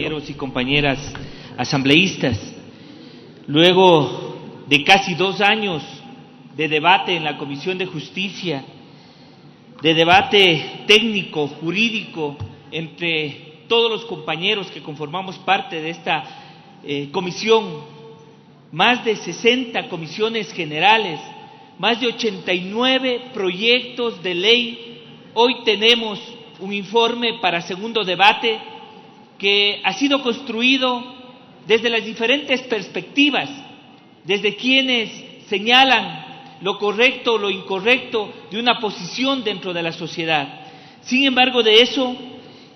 compañeros y compañeras asambleístas. Luego de casi 2 años de debate en la Comisión de Justicia, de debate técnico, jurídico, entre todos los compañeros que conformamos parte de esta comisión, más de 60 comisiones generales, más de 89 proyectos de ley, hoy tenemos un informe para segundo debate que ha sido construido desde las diferentes perspectivas, desde quienes señalan lo correcto o lo incorrecto de una posición dentro de la sociedad. Sin embargo, de eso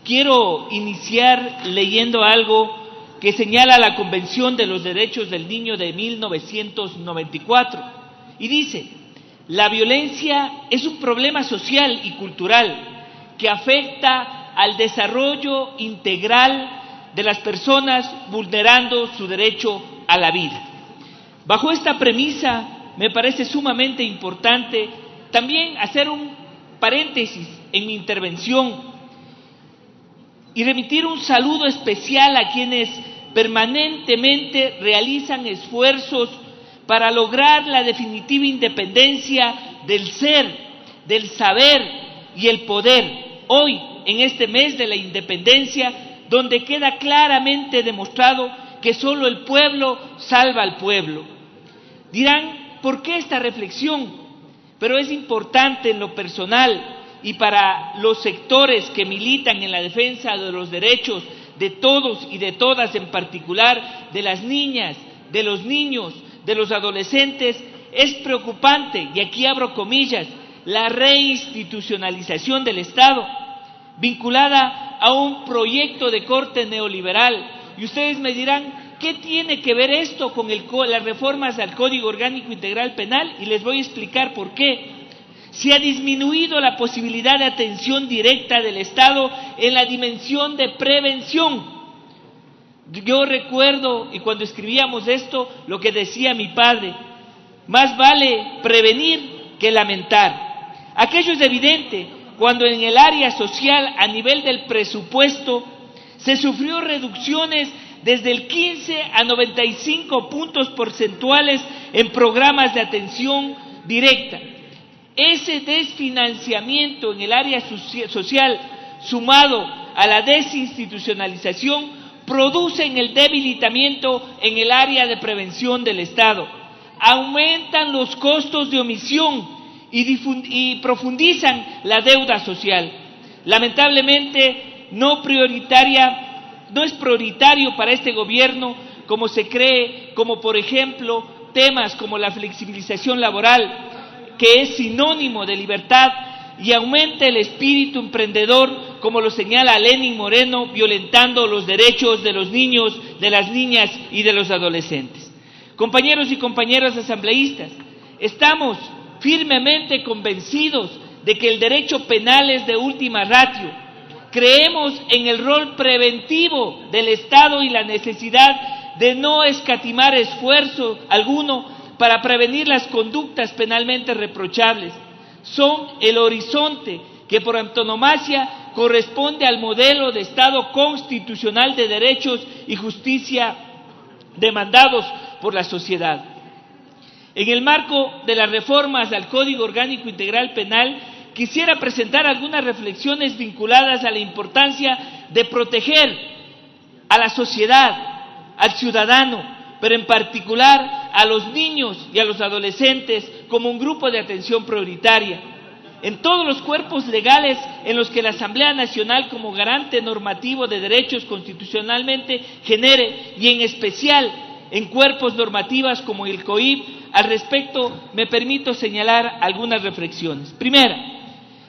quiero iniciar leyendo algo que señala la Convención de los Derechos del Niño de 1994, y dice: la violencia es un problema social y cultural que afecta al desarrollo integral de las personas, vulnerando su derecho a la vida. Bajo esta premisa, me parece sumamente importante también hacer un paréntesis en mi intervención y remitir un saludo especial a quienes permanentemente realizan esfuerzos para lograr la definitiva independencia del ser, del saber y el poder. Hoy, en este mes de la independencia, donde queda claramente demostrado que solo el pueblo salva al pueblo. Dirán, ¿por qué esta reflexión? Pero es importante en lo personal y para los sectores que militan en la defensa de los derechos de todos y de todas, en particular de las niñas, de los niños, de los adolescentes. Es preocupante, y aquí abro comillas, la reinstitucionalización del Estado, vinculada a un proyecto de corte neoliberal. Y ustedes me dirán, ¿qué tiene que ver esto con las reformas al Código Orgánico Integral Penal? Y les voy a explicar por qué. Se ha disminuido la posibilidad de atención directa del Estado en la dimensión de prevención. Yo recuerdo, y cuando escribíamos esto, lo que decía mi padre: más vale prevenir que lamentar. Aquello es evidente cuando en el área social, a nivel del presupuesto, se sufrió reducciones desde el 15 a 95 puntos porcentuales en programas de atención directa. Ese desfinanciamiento en el área social, sumado a la desinstitucionalización, producen el debilitamiento en el área de prevención del Estado. Aumentan los costos de omisión y profundizan la deuda social. Lamentablemente, no es prioritario para este gobierno, como se cree, como por ejemplo temas como la flexibilización laboral, que es sinónimo de libertad, y aumenta el espíritu emprendedor, como lo señala Lenín Moreno, violentando los derechos de los niños, de las niñas y de los adolescentes. Compañeros y compañeras asambleístas, estamos firmemente convencidos de que el derecho penal es de última ratio. Creemos en el rol preventivo del Estado y la necesidad de no escatimar esfuerzo alguno para prevenir las conductas penalmente reprochables. Son el horizonte que por antonomasia corresponde al modelo de Estado constitucional de derechos y justicia demandados por la sociedad. En el marco de las reformas al Código Orgánico Integral Penal, quisiera presentar algunas reflexiones vinculadas a la importancia de proteger a la sociedad, al ciudadano, pero en particular a los niños y a los adolescentes como un grupo de atención prioritaria. En todos los cuerpos legales en los que la Asamblea Nacional, como garante normativo de derechos constitucionalmente, genere, y en especial en cuerpos normativas como el COIP. Al respecto, me permito señalar algunas reflexiones. Primera,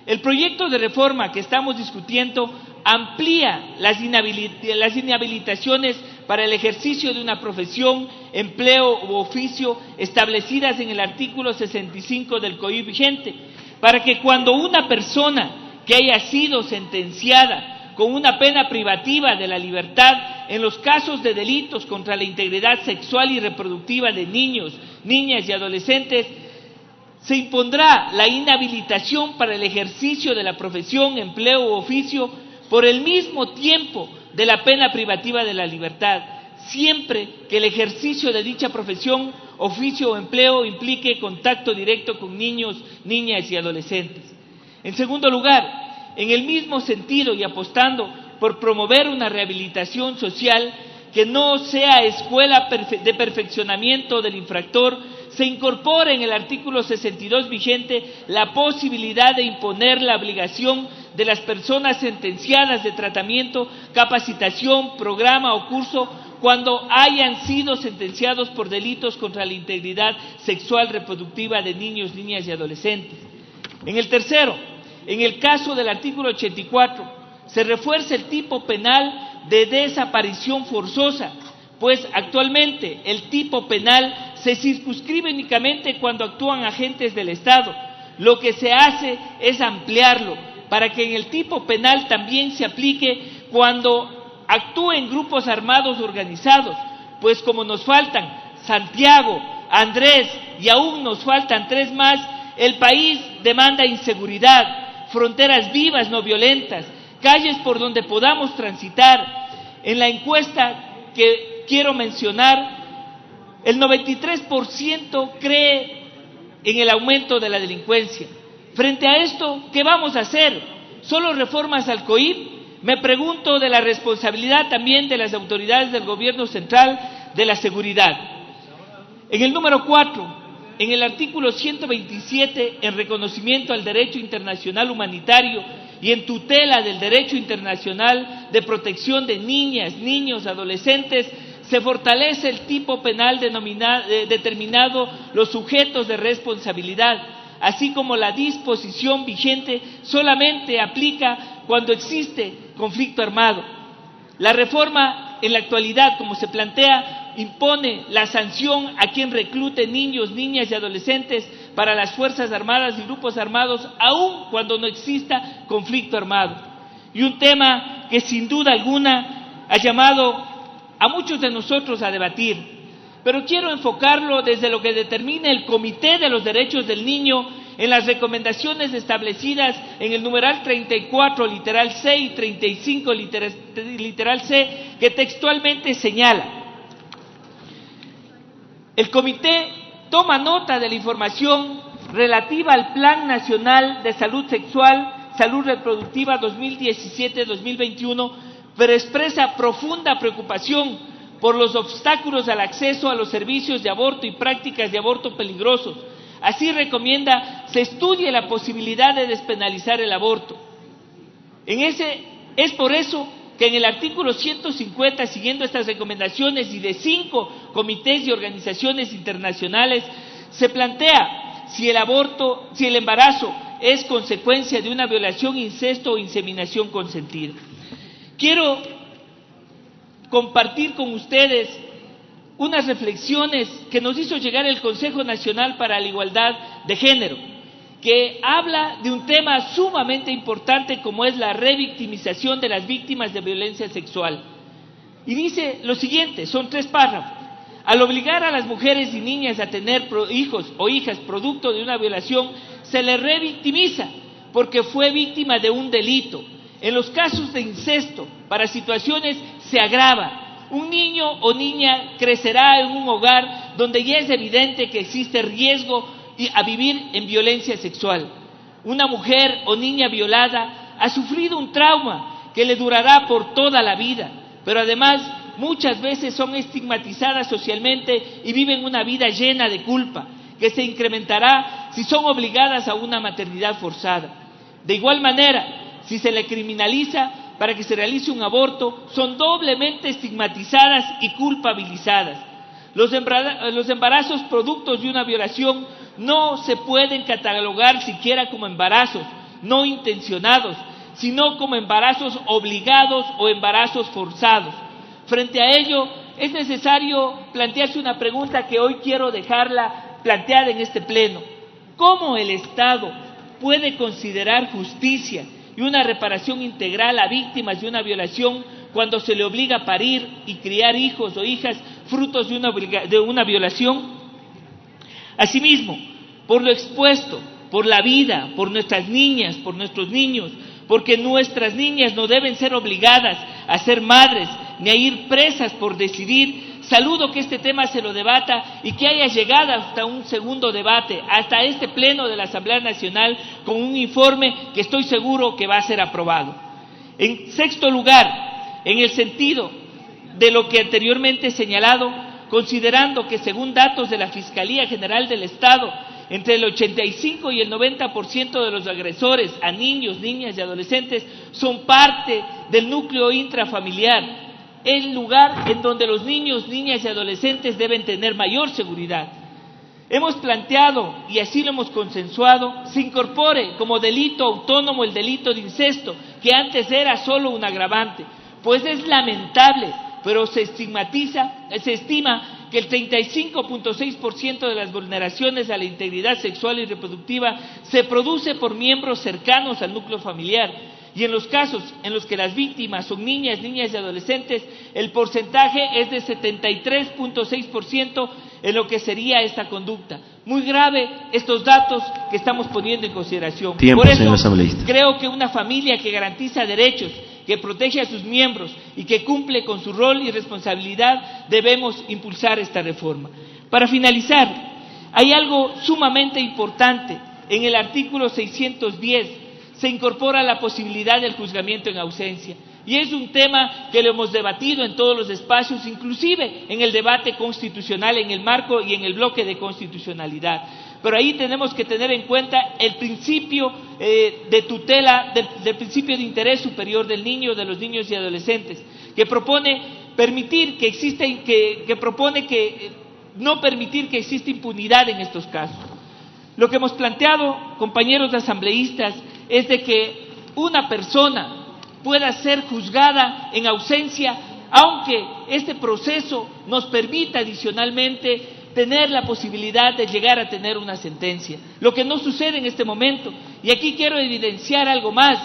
el proyecto de reforma que estamos discutiendo amplía las inhabilitaciones para el ejercicio de una profesión, empleo u oficio establecidas en el artículo 65 del COIP vigente, para que cuando una persona que haya sido sentenciada con una pena privativa de la libertad en los casos de delitos contra la integridad sexual y reproductiva de niños, niñas y adolescentes, se impondrá la inhabilitación para el ejercicio de la profesión, empleo u oficio por el mismo tiempo de la pena privativa de la libertad, siempre que el ejercicio de dicha profesión, oficio o empleo implique contacto directo con niños, niñas y adolescentes. En segundo lugar, en el mismo sentido y apostando por promover una rehabilitación social que no sea escuela de perfeccionamiento del infractor, se incorpora en el artículo 62 vigente la posibilidad de imponer la obligación de las personas sentenciadas de tratamiento, capacitación, programa o curso cuando hayan sido sentenciados por delitos contra la integridad sexual reproductiva de niños, niñas y adolescentes. En el tercero, en el caso del artículo 84, se refuerza el tipo penal de desaparición forzosa, pues actualmente el tipo penal se circunscribe únicamente cuando actúan agentes del Estado. Lo que se hace es ampliarlo para que en el tipo penal también se aplique cuando actúen grupos armados organizados, pues como nos faltan Santiago, Andrés y aún nos faltan 3 más, el país demanda inseguridad, fronteras vivas no violentas, calles por donde podamos transitar. En la encuesta que quiero mencionar, el 93% cree en el aumento de la delincuencia. Frente a esto, ¿qué vamos a hacer? ¿Solo reformas al COIP? Me pregunto de la responsabilidad también de las autoridades del gobierno central de la seguridad. En el número 4, en el artículo 127, en reconocimiento al derecho internacional humanitario y en tutela del derecho internacional de protección de niñas, niños, adolescentes, se fortalece el tipo penal determinado los sujetos de responsabilidad, así como la disposición vigente solamente aplica cuando existe conflicto armado. La reforma en la actualidad, como se plantea, impone la sanción a quien reclute niños, niñas y adolescentes para las Fuerzas Armadas y grupos armados, aun cuando no exista conflicto armado. Y un tema que sin duda alguna ha llamado a muchos de nosotros a debatir, pero quiero enfocarlo desde lo que determina el Comité de los Derechos del Niño en las recomendaciones establecidas en el numeral 34, literal C, y 35, literal C, que textualmente señala: el comité toma nota de la información relativa al Plan Nacional de Salud Sexual, Salud Reproductiva 2017-2021, pero expresa profunda preocupación por los obstáculos al acceso a los servicios de aborto y prácticas de aborto peligrosos. Así recomienda se estudie la posibilidad de despenalizar el aborto. Es por eso que en el artículo 150, siguiendo estas recomendaciones y de 5 comités y organizaciones internacionales, se plantea si el embarazo es consecuencia de una violación, incesto o inseminación consentida. Quiero compartir con ustedes unas reflexiones que nos hizo llegar el Consejo Nacional para la Igualdad de Género, que habla de un tema sumamente importante como es la revictimización de las víctimas de violencia sexual. Y dice lo siguiente, son 3 párrafos. Al obligar a las mujeres y niñas a tener hijos o hijas producto de una violación, se les revictimiza porque fue víctima de un delito. En los casos de incesto, para situaciones se agrava. Un niño o niña crecerá en un hogar donde ya es evidente que existe riesgo a vivir en violencia sexual. Una mujer o niña violada ha sufrido un trauma que le durará por toda la vida, pero además muchas veces son estigmatizadas socialmente y viven una vida llena de culpa, que se incrementará si son obligadas a una maternidad forzada. De igual manera, si se le criminaliza para que se realice un aborto, son doblemente estigmatizadas y culpabilizadas. Los embarazos productos de una violación no se pueden catalogar siquiera como embarazos no intencionados, sino como embarazos obligados o embarazos forzados. Frente a ello, es necesario plantearse una pregunta que hoy quiero dejarla planteada en este pleno. ¿Cómo el Estado puede considerar justicia y una reparación integral a víctimas de una violación cuando se le obliga a parir y criar hijos o hijas frutos de una violación? Asimismo, por lo expuesto, por la vida, por nuestras niñas, por nuestros niños, porque nuestras niñas no deben ser obligadas a ser madres, ni a ir presas por decidir. Saludo que este tema se lo debata y que haya llegado hasta un segundo debate, hasta este pleno de la Asamblea Nacional, con un informe que estoy seguro que va a ser aprobado. En sexto lugar, en el sentido de lo que anteriormente he señalado, considerando que según datos de la Fiscalía General del Estado, entre el 85 y el 90% de los agresores a niños, niñas y adolescentes son parte del núcleo intrafamiliar, el lugar en donde los niños, niñas y adolescentes deben tener mayor seguridad. Hemos planteado, y así lo hemos consensuado, se incorpore como delito autónomo el delito de incesto, que antes era solo un agravante, pues es lamentable, pero se estima que el 35.6% de las vulneraciones a la integridad sexual y reproductiva se produce por miembros cercanos al núcleo familiar. Y en los casos en los que las víctimas son niñas, niñas y adolescentes, el porcentaje es de 73.6% en lo que sería esta conducta. Muy grave estos datos que estamos poniendo en consideración. Tiempo, por eso, señor asambleísta. creo que una familia que garantiza derechos, que protege a sus miembros y que cumple con su rol y responsabilidad, debemos impulsar esta reforma. Para finalizar, hay algo sumamente importante. En el artículo 610 se incorpora la posibilidad del juzgamiento en ausencia. Y es un tema que lo hemos debatido en todos los espacios, inclusive en el debate constitucional, en el marco y en el bloque de constitucionalidad. Pero ahí tenemos que tener en cuenta el principio de tutela, del principio de interés superior del niño, de los niños y adolescentes, que propone permitir que exista, no permitir que exista impunidad en estos casos. Lo que hemos planteado, compañeros asambleístas, es de que una persona pueda ser juzgada en ausencia, aunque este proceso nos permita adicionalmente tener la posibilidad de llegar a tener una sentencia, lo que no sucede en este momento. Y aquí quiero evidenciar algo más.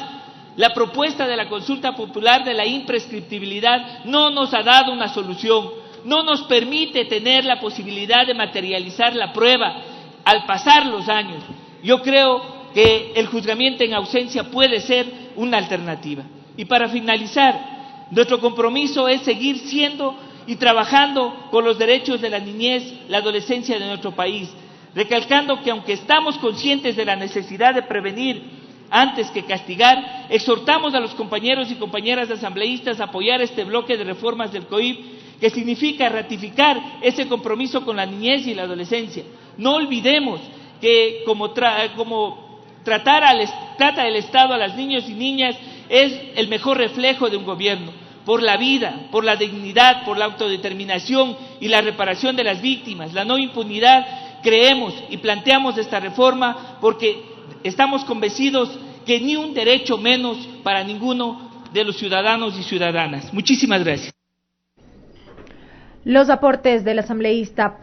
La propuesta de la consulta popular de la imprescriptibilidad no nos ha dado una solución, no nos permite tener la posibilidad de materializar la prueba al pasar los años. Yo creo que el juzgamiento en ausencia puede ser una alternativa. Y para finalizar, nuestro compromiso es seguir siendo y trabajando con los derechos de la niñez, la adolescencia de nuestro país, recalcando que aunque estamos conscientes de la necesidad de prevenir antes que castigar, exhortamos a los compañeros y compañeras asambleístas a apoyar este bloque de reformas del COIP, que significa ratificar ese compromiso con la niñez y la adolescencia. No olvidemos que trata el Estado a las niños y niñas es el mejor reflejo de un gobierno, por la vida, por la dignidad, por la autodeterminación y la reparación de las víctimas, la no impunidad. Creemos y planteamos esta reforma porque estamos convencidos que ni un derecho menos para ninguno de los ciudadanos y ciudadanas. Muchísimas gracias. Los aportes del asambleísta